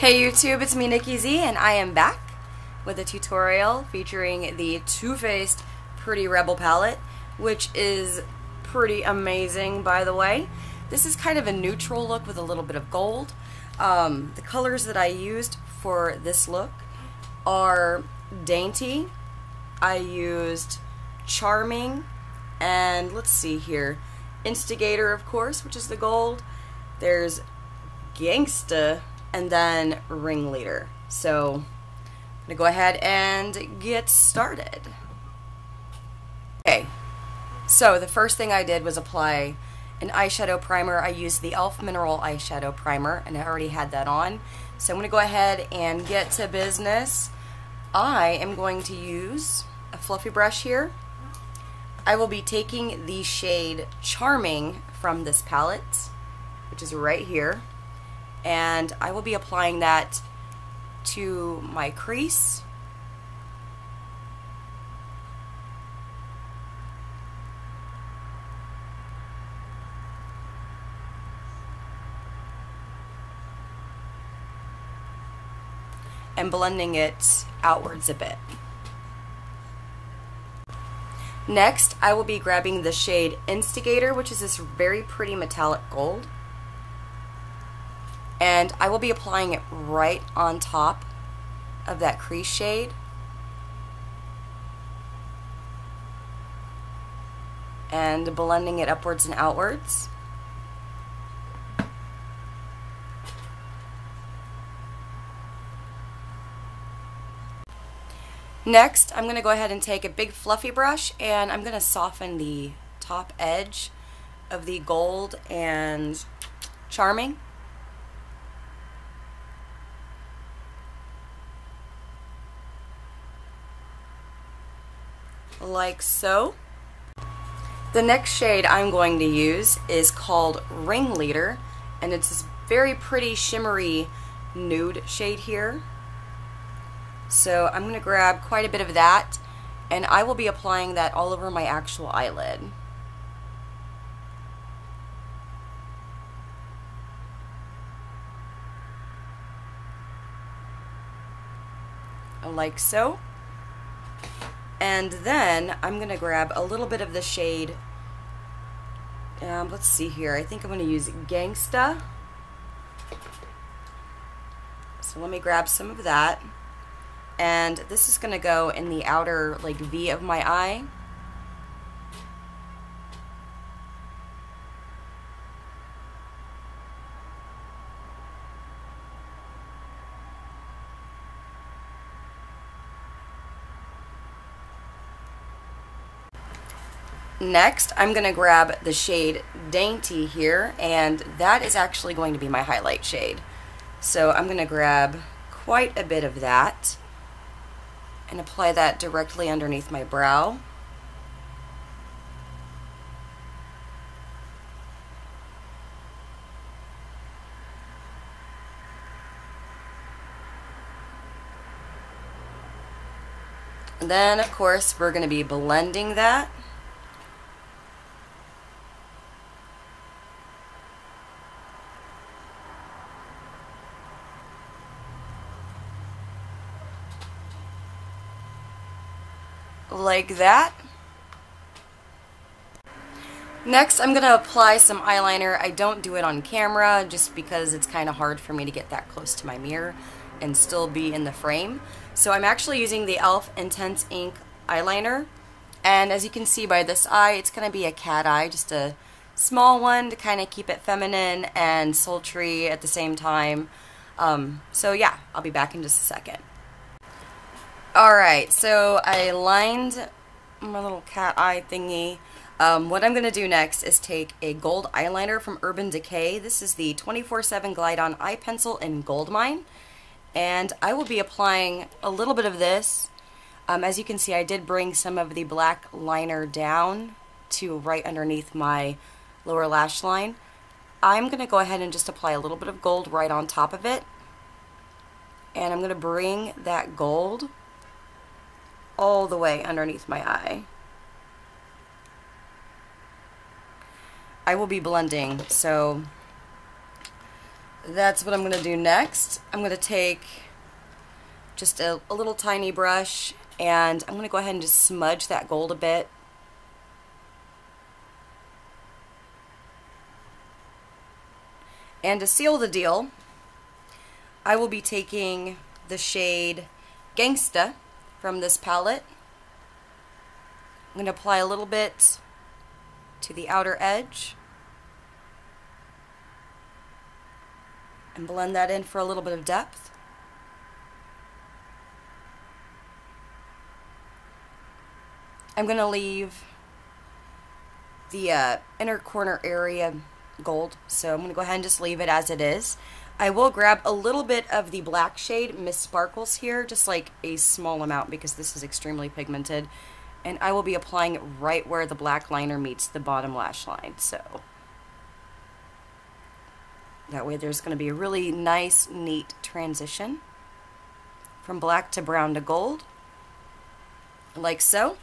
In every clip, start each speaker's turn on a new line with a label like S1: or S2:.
S1: Hey YouTube, it's me Nikki Z, and I am back with a tutorial featuring the Too Faced Pretty Rebel palette, which is pretty amazing, by the way. This is kind of a neutral look with a little bit of gold. The colors that I used for this look are Dainty, I used Charming, and let's see here, Instigator, of course, which is the gold. There's Gangsta, and then Ringleader. So I'm gonna go ahead and get started. Okay, so the first thing I did was apply an eyeshadow primer. I used the e.l.f. Mineral eyeshadow primer, and I already had that on. So I'm gonna go ahead and get to business. I am going to use a fluffy brush here. I will be taking the shade Charming from this palette, which is right here, and I will be applying that to my crease. And blending it outwards a bit. Next, I will be grabbing the shade Instigator, which is this very pretty metallic gold, and I will be applying it right on top of that crease shade. And blending it upwards and outwards. Next, I'm going to go ahead and take a big fluffy brush, and I'm going to soften the top edge of the gold and Charming. Like so. The next shade I'm going to use is called Ringleader, and it's this very pretty shimmery nude shade here. So I'm going to grab quite a bit of that, and I will be applying that all over my actual eyelid. Like so. And then I'm going to grab a little bit of the shade, let's see here, I think I'm going to use Gangsta. So let me grab some of that. And this is going to go in the outer like V of my eye. Next, I'm going to grab the shade Dainty here, and that is actually going to be my highlight shade. So I'm going to grab quite a bit of that and apply that directly underneath my brow. And then, of course, we're going to be blending that. Like that. Next, I'm going to apply some eyeliner. I don't do it on camera just because it's kind of hard for me to get that close to my mirror and still be in the frame. So I'm actually using the e.l.f. Intense Ink eyeliner, and as you can see by this eye, it's going to be a cat eye, just a small one to kind of keep it feminine and sultry at the same time. So yeah, I'll be back in just a second. Alright, so I lined my little cat eye thingy. What I'm going to do next is take a gold eyeliner from Urban Decay. This is the 24/7 Glide On Eye Pencil in Goldmine. And I will be applying a little bit of this. As you can see, I did bring some of the black liner down to right underneath my lower lash line. I'm going to go ahead and just apply a little bit of gold right on top of it. And I'm going to bring that gold all the way underneath my eye. I will be blending, so that's what I'm going to do next. I'm going to take just a little tiny brush, and I'm going to go ahead and just smudge that gold a bit. And to seal the deal, I will be taking the shade Gangsta from this palette. I'm going to apply a little bit to the outer edge and blend that in for a little bit of depth. I'm going to leave the inner corner area gold, so I'm going to go ahead and just leave it as it is. I will grab a little bit of the black shade, Miss Sparkles here, just like a small amount because this is extremely pigmented, and I will be applying it right where the black liner meets the bottom lash line, so that way there's going to be a really nice, neat transition from black to brown to gold, like so.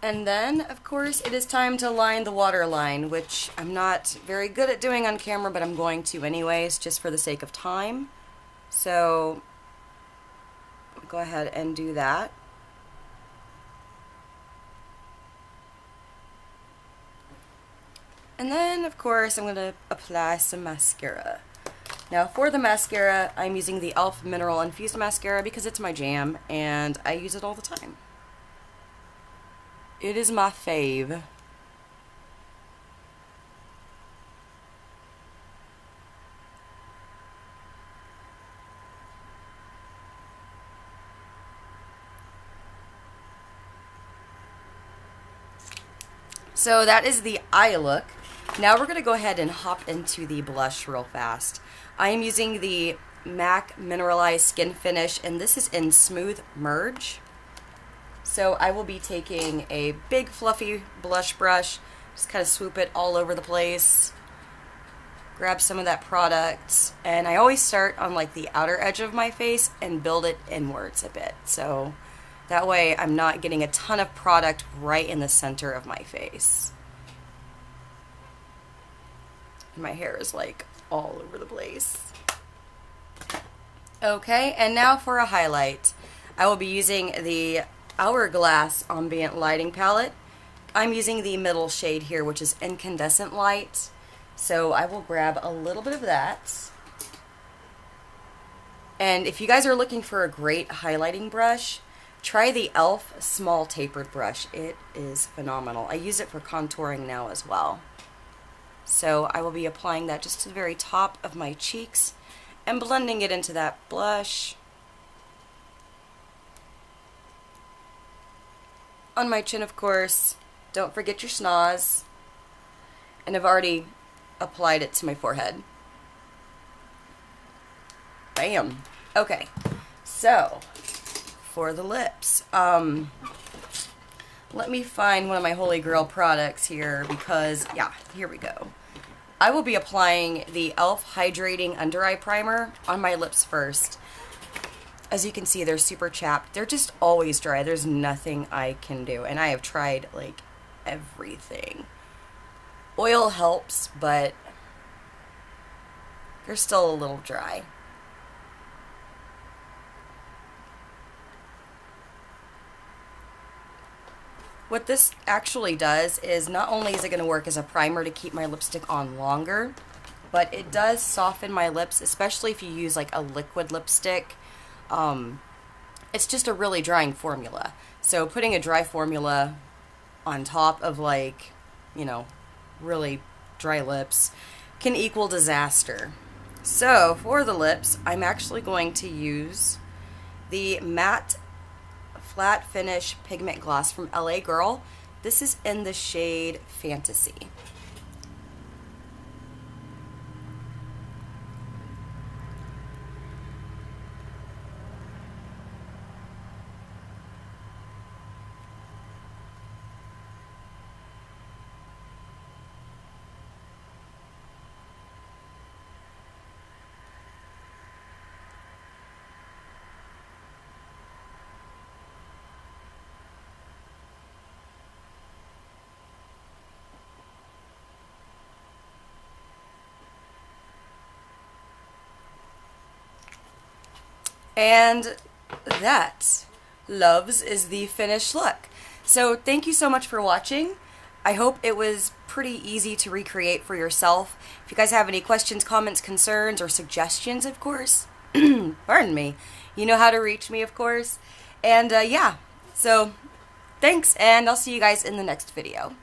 S1: And then, of course, it is time to line the waterline, which I'm not very good at doing on camera, but I'm going to anyways, just for the sake of time. So, go ahead and do that. And then, of course, I'm going to apply some mascara. Now, for the mascara, I'm using the e.l.f. Mineral Infused Mascara because it's my jam, and I use it all the time. It is my fave. So that is the eye look. Now we're going to go ahead and hop into the blush real fast. I am using the MAC Mineralize Skinfinish, and this is in Smooth Merge. So I will be taking a big fluffy blush brush, just kind of swoop it all over the place, grab some of that product, and I always start on like the outer edge of my face and build it inwards a bit. So that way I'm not getting a ton of product right in the center of my face. And my hair is like all over the place. Okay, and now for a highlight. I will be using the Hourglass Ambient Lighting Palette. I'm using the middle shade here, which is Incandescent Light. So I will grab a little bit of that. And if you guys are looking for a great highlighting brush, try the e.l.f. Small Tapered Brush. It is phenomenal. I use it for contouring now as well. So I will be applying that just to the very top of my cheeks and blending it into that blush. On my chin, of course. Don't forget your schnoz. And I've already applied it to my forehead. Bam. Okay. So, for the lips. Let me find one of my holy grail products here because, yeah, here we go. I will be applying the e.l.f. Hydrating Under Eye Primer on my lips first. As you can see, they're super chapped. They're just always dry. There's nothing I can do. And I have tried, like, everything. Oil helps, but they're still a little dry. What this actually does is not only is it going to work as a primer to keep my lipstick on longer, but it does soften my lips, especially if you use like a liquid lipstick. It's just a really drying formula. So putting a dry formula on top of like, you know, really dry lips can equal disaster. So for the lips, I'm actually going to use the Matte Flat Finish Pigment Gloss from LA Girl. This is in the shade Fantasy. And that, loves, is the finished look. So thank you so much for watching. I hope it was pretty easy to recreate for yourself. If you guys have any questions, comments, concerns, or suggestions, of course, pardon me, you know how to reach me, of course. And yeah, so thanks, and I'll see you guys in the next video.